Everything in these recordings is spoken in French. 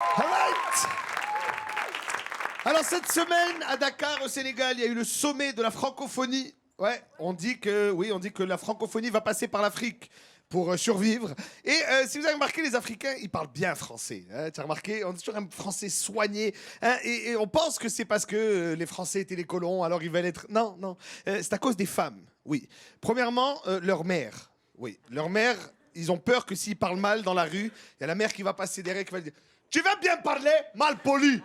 All right. Alors cette semaine, à Dakar, au Sénégal, il y a eu le sommet de la francophonie. Ouais, on dit que la francophonie va passer par l'Afrique pour survivre. Et si vous avez remarqué, les Africains, ils parlent bien français. Hein, tu as remarqué, on dit toujours un français soigné. Hein, et on pense que c'est parce que les Français étaient les colons, alors ils veulent être... Non, non. C'est à cause des femmes, oui. Premièrement, leur mère. Oui, leur mère, ils ont peur que s'ils parlent mal dans la rue, il y a la mère qui va passer derrière qui va dire « Tu vas bien parler, mal poli !»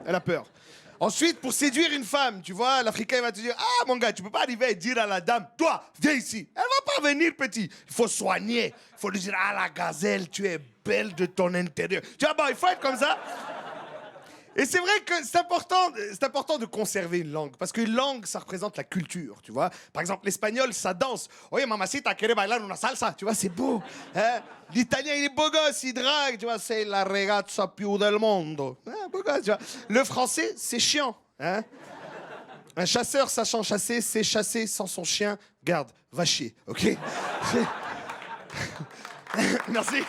Elle a peur. Ensuite, pour séduire une femme, tu vois, l'Africain va te dire « Ah, mon gars, tu peux pas arriver et dire à la dame, toi, viens ici. » Elle va pas venir, petit. Il faut soigner. Il faut lui dire « Ah, la gazelle, tu es belle de ton intérieur. » Tu vois, bon, il faut être comme ça. Et c'est vrai que c'est important de conserver une langue, parce qu'une langue, ça représente la culture, tu vois. Par exemple, l'espagnol, ça danse. Oye, mamacita, quiere bailar una salsa? Tu vois, c'est beau. Hein? L'italien, il est beau gosse, il drague, tu vois. C'est la ragazza più del mondo. Hein, beau gosse, tu vois. Le français, c'est chiant. Hein? Un chasseur sachant chasser, c'est chasser sans son chien. Garde, va chier, ok? Merci.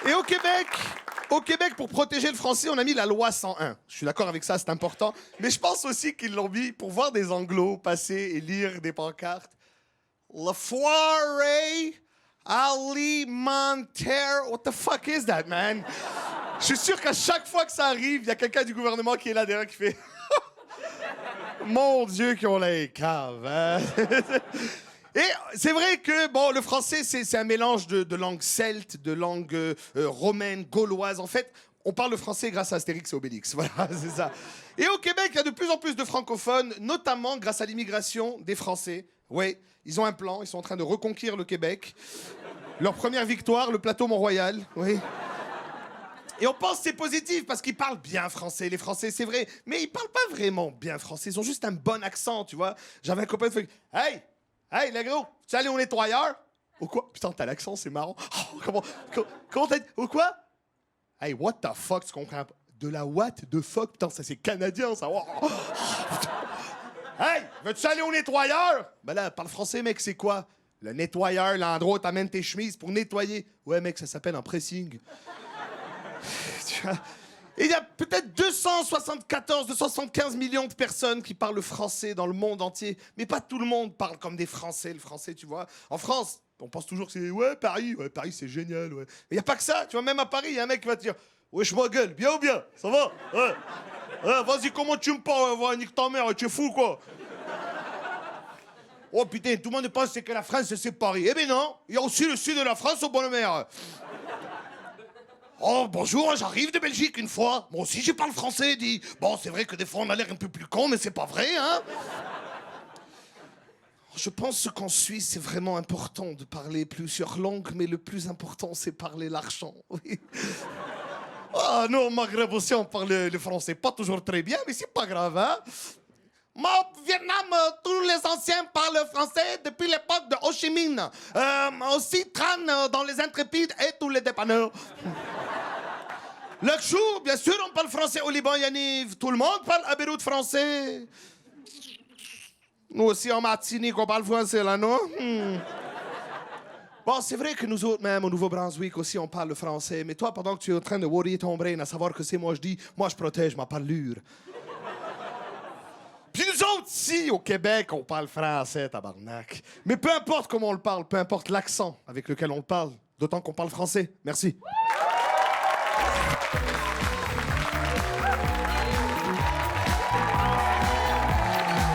Et au Québec, pour protéger le français, on a mis la loi 101. Je suis d'accord avec ça, c'est important. Mais je pense aussi qu'ils l'ont mis pour voir des anglos passer et lire des pancartes. La foire alimentaire. What the fuck is that, man? Je suis sûr qu'à chaque fois que ça arrive, il y a quelqu'un du gouvernement qui est là derrière qui fait Mon Dieu, qui ont les caves, hein? Et c'est vrai que bon, le français, c'est un mélange de langues celtes, de langues romaines, gauloises. En fait, on parle le français grâce à Astérix et Obélix. Voilà, c'est ça. Et au Québec, il y a de plus en plus de francophones, notamment grâce à l'immigration des Français. Oui, ils ont un plan, ils sont en train de reconquérir le Québec. Leur première victoire, le plateau Mont-Royal. Oui. Et on pense que c'est positif parce qu'ils parlent bien français, les Français, c'est vrai. Mais ils parlent pas vraiment bien français, ils ont juste un bon accent, tu vois. J'avais un copain qui fait « Hey! Hey, les gros, tu es allé au nettoyeur? » Ou quoi? Putain, t'as l'accent, c'est marrant. Oh, comment t'as dit? Ou quoi? Hey, what the fuck, tu comprends pas? De la what the fuck? Putain, ça c'est canadien, ça. Oh, hey, veux-tu aller au nettoyeur? Ben là, parle français, mec, c'est quoi? Le nettoyeur, l'endroit où t'amènes tes chemises pour nettoyer. Ouais, mec, ça s'appelle un pressing. Il y a peut-être 275 millions de personnes qui parlent le français dans le monde entier. Mais pas tout le monde parle comme des Français, le français, tu vois. En France, on pense toujours que c'est « Ouais, Paris c'est génial, ouais. » Mais il n'y a pas que ça, tu vois. Même à Paris, il y a un mec qui va te dire « Ouais, je m'engueule, bien ou bien? Ça va? Ouais. Vas-y, comment tu me parles? Va, nique ta mère, tu es fou, quoi. » Oh putain, tout le monde pense que la France, c'est Paris. Eh ben non, il y a aussi le sud de la France au bonne mère. Oh, bonjour, j'arrive de Belgique une fois. Moi aussi, je parle français, dit. Bon, c'est vrai que des fois, on a l'air un peu plus con, mais c'est pas vrai, hein? Je pense qu'en Suisse, c'est vraiment important de parler plusieurs langues, mais le plus important, c'est parler l'argent. Oui. Ah non, au Maghreb aussi, on parle le français. Pas toujours très bien, mais c'est pas grave, hein? Moi, au Vietnam, tous les anciens parlent français depuis l'époque de Ho Chi Minh. Aussi Tran dans les Intrépides et tous les dépanneurs. Le chou, bien sûr, on parle français au Liban, Yaniv. Tout le monde parle à Beyrouth français. Nous aussi, en Martinique, on parle français, là, non? Bon, c'est vrai que nous autres, même au Nouveau-Brunswick aussi, on parle le français. Mais toi, pendant que tu es en train de worry ton brain à savoir que c'est moi je dis, moi, je protège ma parlure. Puis nous autres, ici, au Québec, on parle français, tabarnak. Mais peu importe comment on le parle, peu importe l'accent avec lequel on le parle, d'autant qu'on parle français. Merci.